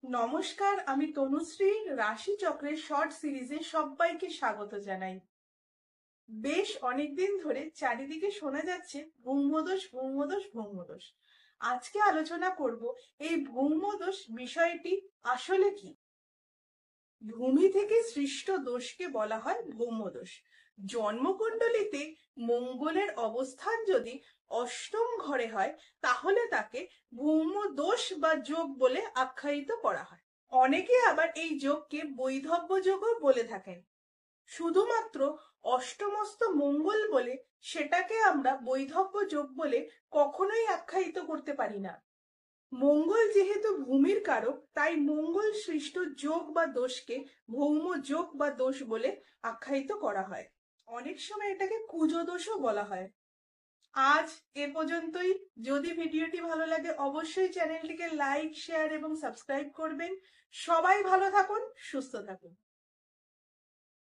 নমস্কার, আমি তনুশ্রী। রাশি চক্রের শর্ট সিরিজে সবাইকে স্বাগত জানাই। বেশ অনেকদিন ধরে চারিদিকে শোনা যাচ্ছে ব্রহ্মদোষ ব্রহ্মদোষ ব্রহ্মদোষ। আজকে আলোচনা করব এই ব্রহ্মদোষ বিষয়টি আসলে কি। ভূমি থেকে সৃষ্ট দোষকে বলা হয় ব্রহ্মদোষ। জন্মকুণ্ডলিতে মঙ্গলের অবস্থান যদি অষ্টম ঘরে হয় তাহলে তাকে ব্রহ্মদোষ বা যোগ বলে আখ্যায়িত করা হয়। অনেকে আবার এই যোগকে বৈধব্য যোগও বলে থাকেন। শুধুমাত্র অষ্টমস্ত মঙ্গল বলে সেটাকে আমরা বৈধব্য যোগ বলে কখনোই আখ্যায়িত করতে পারি না। মঙ্গল যেহেতু ভূমির কারক, তাই মঙ্গল সৃষ্ট যোগ বা দোষকে ভৌম যোগ বা দোষ বলে আখ্যায়িত করা হয়। অনেক সময় এটাকে কুজ দোষও বলা হয়। আজ এ পর্যন্তই। যদি ভিডিওটি ভালো লাগে অবশ্যই চ্যানেলটিকে লাইক, শেয়ার এবং সাবস্ক্রাইব করবেন। সবাই ভালো থাকুন, সুস্থ থাকুন।